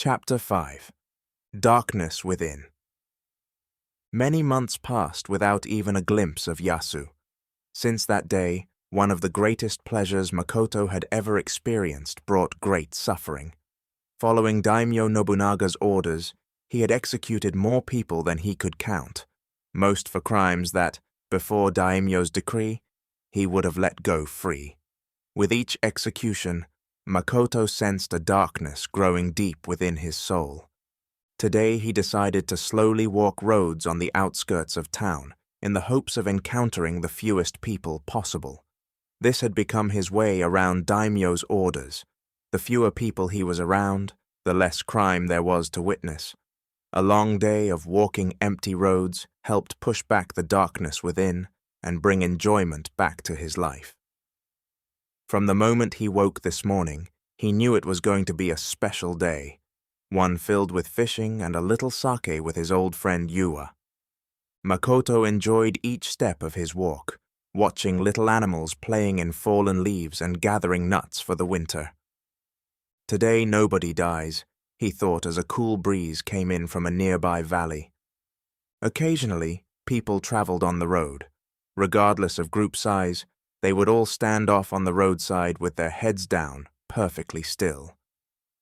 Chapter 5. Darkness Within. Many months passed without even a glimpse of Yasu. Since that day, one of the greatest pleasures Makoto had ever experienced brought great suffering. Following Daimyo Nobunaga's orders, he had executed more people than he could count, most for crimes that, before Daimyo's decree, he would have let go free. With each execution, Makoto sensed a darkness growing deep within his soul. Today he decided to slowly walk roads on the outskirts of town in the hopes of encountering the fewest people possible. This had become his way around Daimyo's orders. The fewer people he was around, the less crime there was to witness. A long day of walking empty roads helped push back the darkness within and bring enjoyment back to his life. From the moment he woke this morning, he knew it was going to be a special day, one filled with fishing and a little sake with his old friend Yua. Makoto enjoyed each step of his walk, watching little animals playing in fallen leaves and gathering nuts for the winter. Today nobody dies, he thought as a cool breeze came in from a nearby valley. Occasionally, people traveled on the road. Regardless of group size, they would all stand off on the roadside with their heads down, perfectly still.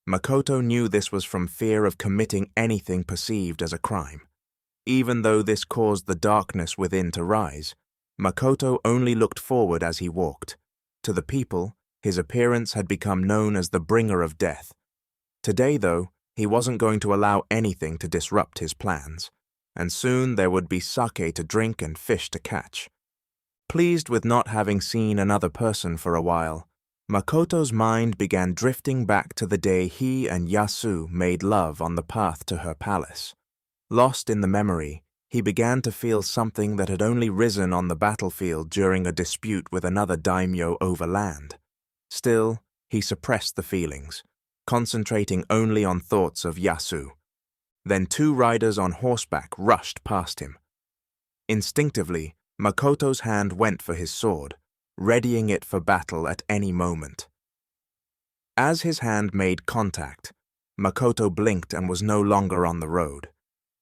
Makoto knew this was from fear of committing anything perceived as a crime. Even though this caused the darkness within to rise, Makoto only looked forward as he walked. To the people, his appearance had become known as the bringer of death. Today, though, he wasn't going to allow anything to disrupt his plans, and soon there would be sake to drink and fish to catch. Pleased with not having seen another person for a while, Makoto's mind began drifting back to the day he and Yasu made love on the path to her palace. Lost in the memory, he began to feel something that had only risen on the battlefield during a dispute with another daimyo over land. Still, he suppressed the feelings, concentrating only on thoughts of Yasu. Then two riders on horseback rushed past him. Instinctively, Makoto's hand went for his sword, readying it for battle at any moment. As his hand made contact, Makoto blinked and was no longer on the road.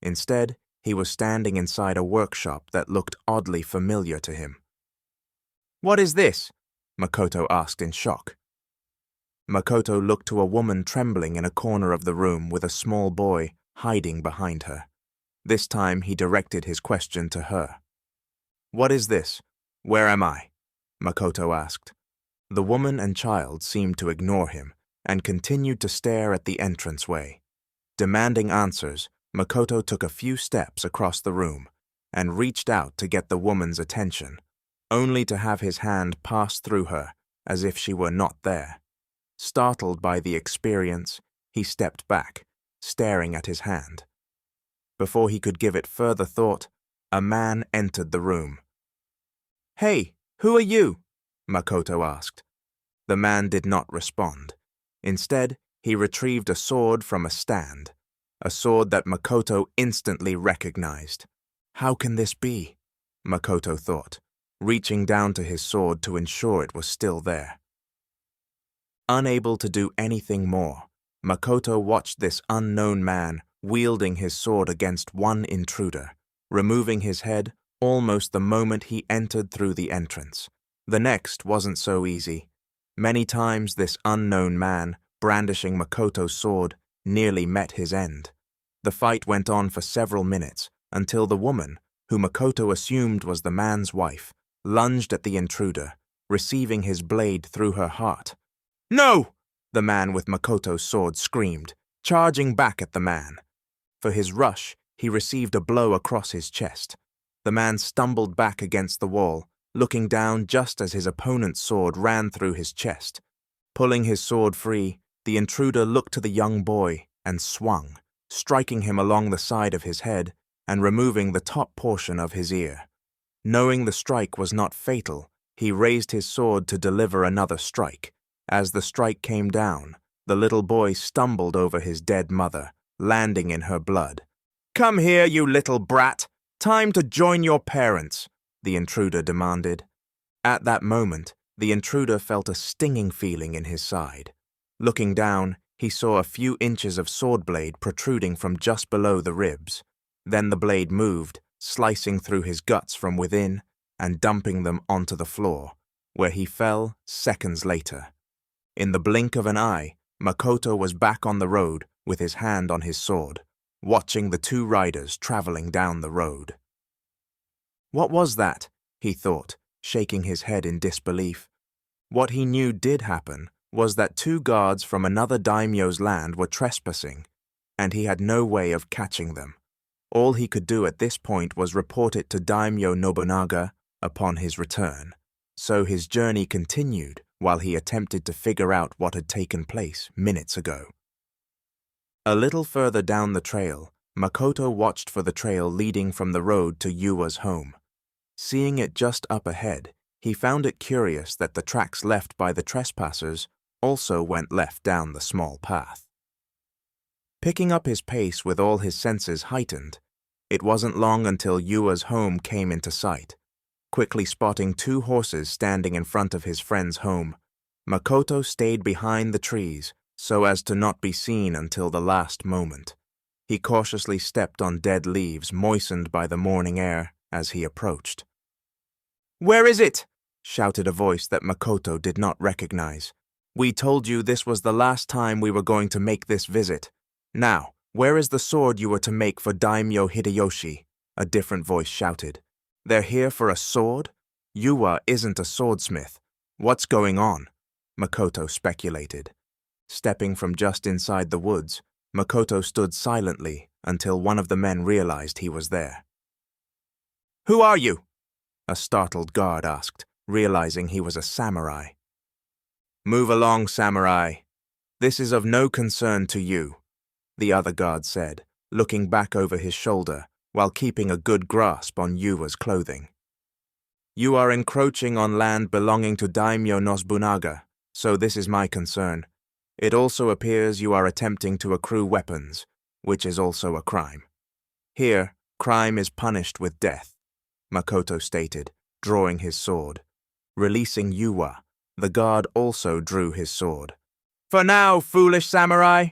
Instead, he was standing inside a workshop that looked oddly familiar to him. "What is this?" Makoto asked in shock. Makoto looked to a woman trembling in a corner of the room with a small boy hiding behind her. This time he directed his question to her. "What is this? Where am I?" Makoto asked. The woman and child seemed to ignore him and continued to stare at the entranceway. Demanding answers, Makoto took a few steps across the room and reached out to get the woman's attention, only to have his hand pass through her as if she were not there. Startled by the experience, he stepped back, staring at his hand. Before he could give it further thought, a man entered the room. "Hey, who are you?" Makoto asked. The man did not respond. Instead, he retrieved a sword from a stand, a sword that Makoto instantly recognized. How can this be? Makoto thought, reaching down to his sword to ensure it was still there. Unable to do anything more, Makoto watched this unknown man wielding his sword against one intruder, removing his head almost the moment he entered through the entrance. The next wasn't so easy. Many times this unknown man, brandishing Makoto's sword, nearly met his end. The fight went on for several minutes until the woman, who Makoto assumed was the man's wife, lunged at the intruder, receiving his blade through her heart. "No!" the man with Makoto's sword screamed, charging back at the man. For his rush, he received a blow across his chest. The man stumbled back against the wall, looking down just as his opponent's sword ran through his chest. Pulling his sword free, the intruder looked to the young boy and swung, striking him along the side of his head and removing the top portion of his ear. Knowing the strike was not fatal, he raised his sword to deliver another strike. As the strike came down, the little boy stumbled over his dead mother, landing in her blood. "Come here, you little brat! Time to join your parents," the intruder demanded. At that moment, the intruder felt a stinging feeling in his side. Looking down, He saw a few inches of sword blade protruding from just below the ribs. Then the blade moved, slicing through his guts from within and dumping them onto the floor, where he fell seconds later. In the blink of an eye, Makoto was back on the road with his hand on his sword, watching the two riders traveling down the road. What was that? He thought, shaking his head in disbelief. What he knew did happen was that two guards from another daimyo's land were trespassing, and he had no way of catching them. All he could do at this point was report it to Daimyo Nobunaga upon his return. So his journey continued while he attempted to figure out what had taken place minutes ago. A little further down the trail, Makoto watched for the trail leading from the road to Yua's home. Seeing it just up ahead, he found it curious that the tracks left by the trespassers also went left down the small path. Picking up his pace with all his senses heightened, it wasn't long until Yua's home came into sight. Quickly spotting two horses standing in front of his friend's home, Makoto stayed behind the trees so as to not be seen until the last moment. He cautiously stepped on dead leaves moistened by the morning air as he approached. "Where is it?" shouted a voice that Makoto did not recognize. "We told you this was the last time we were going to make this visit. Now, where is the sword you were to make for Daimyo Hideyoshi?" a different voice shouted. "They're here for a sword? Yua isn't a swordsmith. What's going on?" Makoto speculated. Stepping from just inside the woods, Makoto stood silently until one of the men realized he was there. "Who are you?" a startled guard asked, realizing he was a samurai. "Move along, samurai. This is of no concern to you," the other guard said, looking back over his shoulder while keeping a good grasp on Yua's clothing. "You are encroaching on land belonging to Daimyo Nobunaga, so this is my concern. It also appears you are attempting to accrue weapons, which is also a crime. Here, crime is punished with death," Makoto stated, drawing his sword. Releasing Yua, the guard also drew his sword. "For now, foolish samurai!"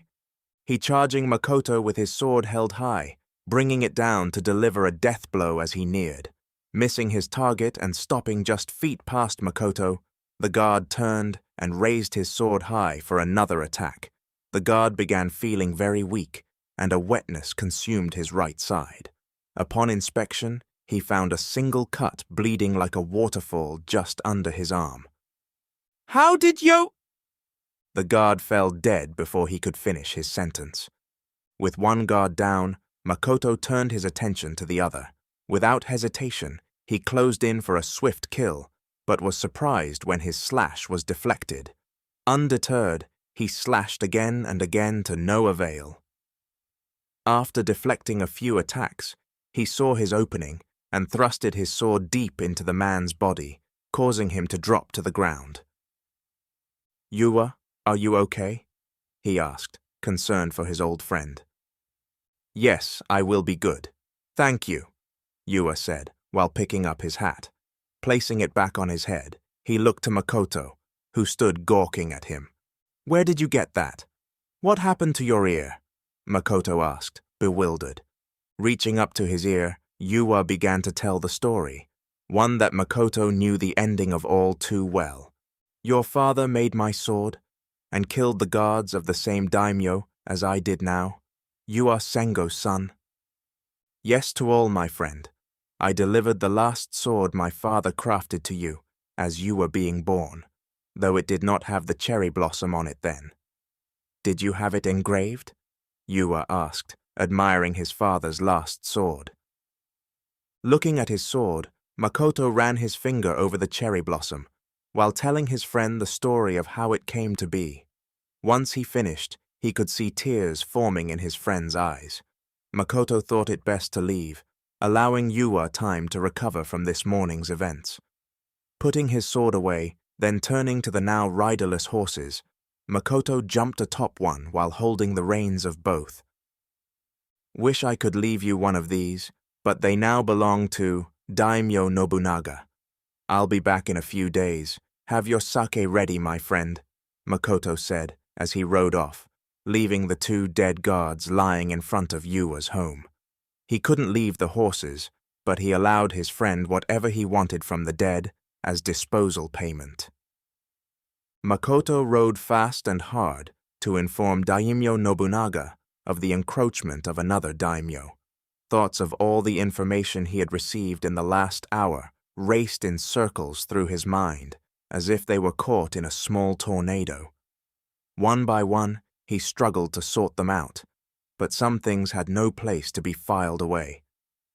He charging Makoto with his sword held high, bringing it down to deliver a death blow as he neared. Missing his target and stopping just feet past Makoto, the guard turned and raised his sword high for another attack. The guard began feeling very weak, and a wetness consumed his right side. Upon inspection, he found a single cut bleeding like a waterfall just under his arm. "How did you—" The guard fell dead before he could finish his sentence. With one guard down, Makoto turned his attention to the other. Without hesitation, he closed in for a swift kill, but was surprised when his slash was deflected. Undeterred, he slashed again and again to no avail. After deflecting a few attacks, he saw his opening and thrusted his sword deep into the man's body, causing him to drop to the ground. "Yua, are you okay?" he asked, concerned for his old friend. "Yes, I will be good. Thank you," Yua said, while picking up his hat. Placing it back on his head, he looked to Makoto, who stood gawking at him. "Where did you get that? What happened to your ear?" Makoto asked, bewildered. Reaching up to his ear, Yua began to tell the story, one that Makoto knew the ending of all too well. "Your father made my sword, and killed the guards of the same daimyo as I did now. You are Sengo's son." "Yes to all, my friend. I delivered the last sword my father crafted to you, as you were being born, though it did not have the cherry blossom on it then." "Did you have it engraved?" Yua asked, admiring his father's last sword. Looking at his sword, Makoto ran his finger over the cherry blossom, while telling his friend the story of how it came to be. Once he finished, he could see tears forming in his friend's eyes. Makoto thought it best to leave, allowing Yua time to recover from this morning's events. Putting his sword away, then turning to the now riderless horses, Makoto jumped atop one while holding the reins of both. "Wish I could leave you one of these, but they now belong to Daimyo Nobunaga. I'll be back in a few days. Have your sake ready, my friend," Makoto said as he rode off, leaving the two dead guards lying in front of Yua's home. He couldn't leave the horses, but he allowed his friend whatever he wanted from the dead as disposal payment. Makoto rode fast and hard to inform Daimyo Nobunaga of the encroachment of another daimyo. Thoughts of all the information he had received in the last hour raced in circles through his mind, as if they were caught in a small tornado. One by one, he struggled to sort them out, but some things had no place to be filed away.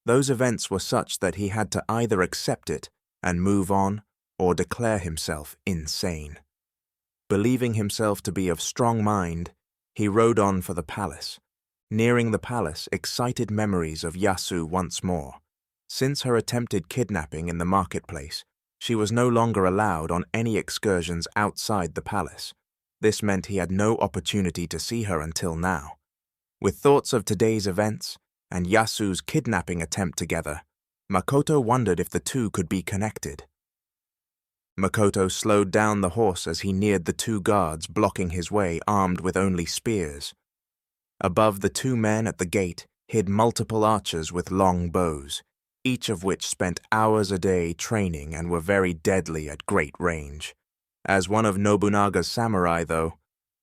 Those events were such that he had to either accept it and move on or declare himself insane. Believing himself to be of strong mind, he rode on for the palace. Nearing the palace, excited memories of Yasu once more. Since her attempted kidnapping in the marketplace, she was no longer allowed on any excursions outside the palace. This meant he had no opportunity to see her until now. With thoughts of today's events and Yasu's kidnapping attempt together, Makoto wondered if the two could be connected. Makoto slowed down the horse as he neared the two guards blocking his way, armed with only spears. Above the two men at the gate hid multiple archers with long bows, each of which spent hours a day training and were very deadly at great range. As one of Nobunaga's samurai, though,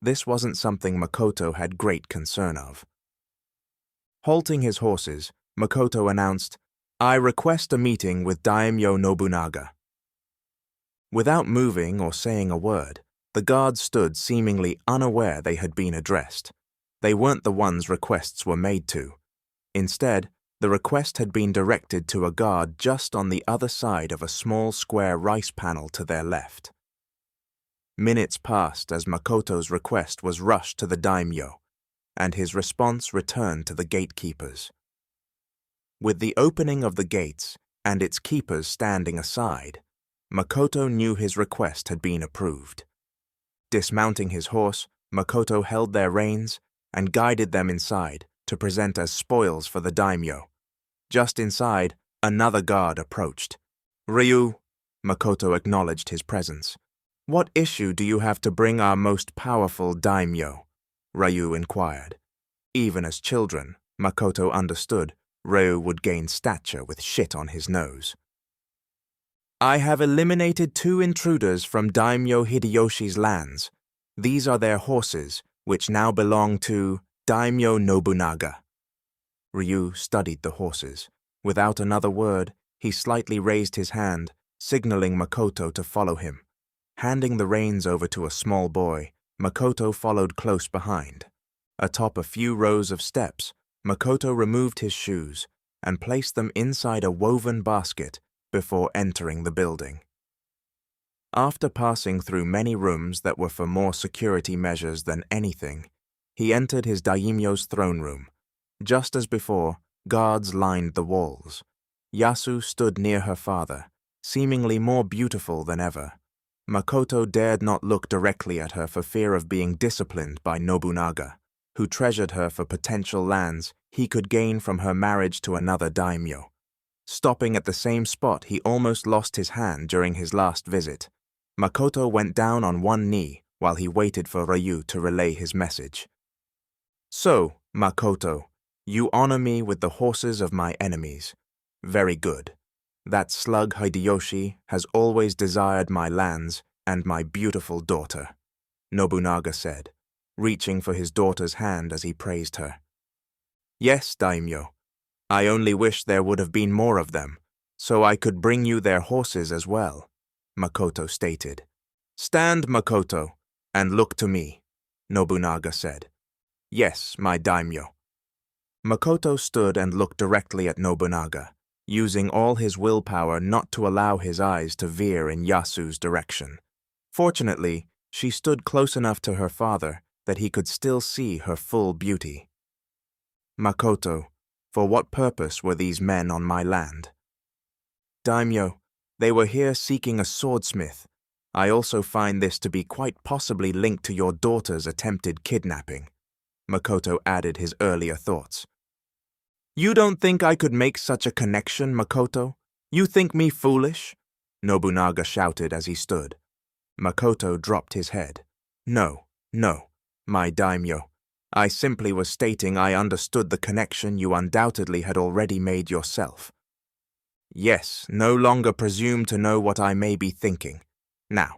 this wasn't something Makoto had great concern of. Halting his horses, Makoto announced, "I request a meeting with Daimyo Nobunaga." Without moving or saying a word, the guards stood seemingly unaware they had been addressed. They weren't the ones requests were made to. Instead, the request had been directed to a guard just on the other side of a small square rice panel to their left. Minutes passed as Makoto's request was rushed to the daimyo, and his response returned to the gatekeepers. With the opening of the gates and its keepers standing aside, Makoto knew his request had been approved. Dismounting his horse, Makoto held their reins and guided them inside to present as spoils for the daimyo. Just inside, another guard approached. "Ryu," Makoto acknowledged his presence. "What issue do you have to bring our most powerful daimyo?" Ryu inquired. Even as children, Makoto understood Ryu would gain stature with shit on his nose. "I have eliminated 2 intruders from Daimyo Hideyoshi's lands. These are their horses, which now belong to Daimyo Nobunaga." Ryu studied the horses. Without another word, he slightly raised his hand, signaling Makoto to follow him. Handing the reins over to a small boy, Makoto followed close behind. Atop a few rows of steps, Makoto removed his shoes and placed them inside a woven basket before entering the building. After passing through many rooms that were for more security measures than anything, he entered his daimyo's throne room. Just as before, guards lined the walls. Yasu stood near her father, seemingly more beautiful than ever. Makoto dared not look directly at her for fear of being disciplined by Nobunaga, who treasured her for potential lands he could gain from her marriage to another daimyo. Stopping at the same spot he almost lost his hand during his last visit, Makoto went down on one knee while he waited for Ryu to relay his message. "So, Makoto, you honor me with the horses of my enemies. Very good. That slug Hideyoshi has always desired my lands and my beautiful daughter," Nobunaga said, reaching for his daughter's hand as he praised her. "Yes, daimyo. I only wish there would have been more of them, so I could bring you their horses as well," Makoto stated. "Stand, Makoto, and look to me," Nobunaga said. "Yes, my daimyo." Makoto stood and looked directly at Nobunaga, using all his willpower not to allow his eyes to veer in Yasu's direction. Fortunately, she stood close enough to her father that he could still see her full beauty. "Makoto, for what purpose were these men on my land?" "Daimyo, they were here seeking a swordsmith. I also find this to be quite possibly linked to your daughter's attempted kidnapping," Makoto added his earlier thoughts. "You don't think I could make such a connection, Makoto? You think me foolish?" Nobunaga shouted as he stood. Makoto dropped his head. No, my daimyo. I simply was stating I understood the connection you undoubtedly had already made yourself. Yes, no longer presume to know what I may be thinking. Now,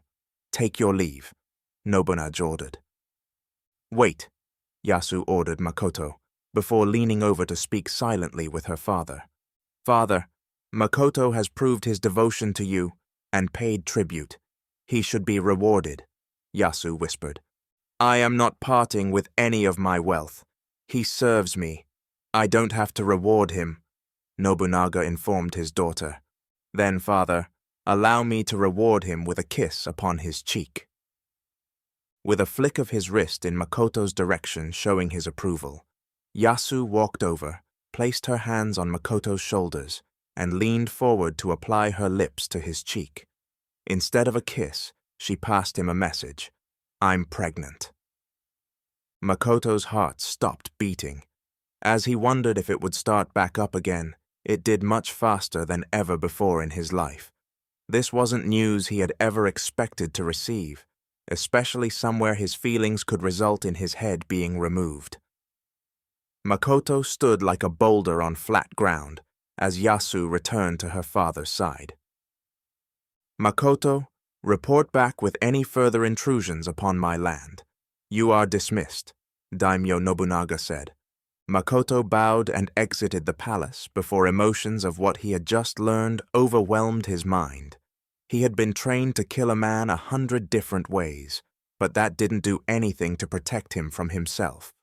take your leave, Nobunaga ordered. Wait, Yasu ordered Makoto, before leaning over to speak silently with her father. Father, Makoto has proved his devotion to you and paid tribute. He should be rewarded, Yasu whispered. I am not parting with any of my wealth. He serves me. I don't have to reward him, Nobunaga informed his daughter. Then, father, allow me to reward him with a kiss upon his cheek. With a flick of his wrist in Makoto's direction showing his approval, Yasu walked over, placed her hands on Makoto's shoulders, and leaned forward to apply her lips to his cheek. Instead of a kiss, she passed him a message. I'm pregnant. Makoto's heart stopped beating. As he wondered if it would start back up again, it did much faster than ever before in his life. This wasn't news he had ever expected to receive, especially somewhere his feelings could result in his head being removed. Makoto stood like a boulder on flat ground as Yasu returned to her father's side. Makoto, report back with any further intrusions upon my land. You are dismissed, Daimyo Nobunaga said. Makoto bowed and exited the palace before emotions of what he had just learned overwhelmed his mind. He had been trained to kill a man 100 different ways, but that didn't do anything to protect him from himself.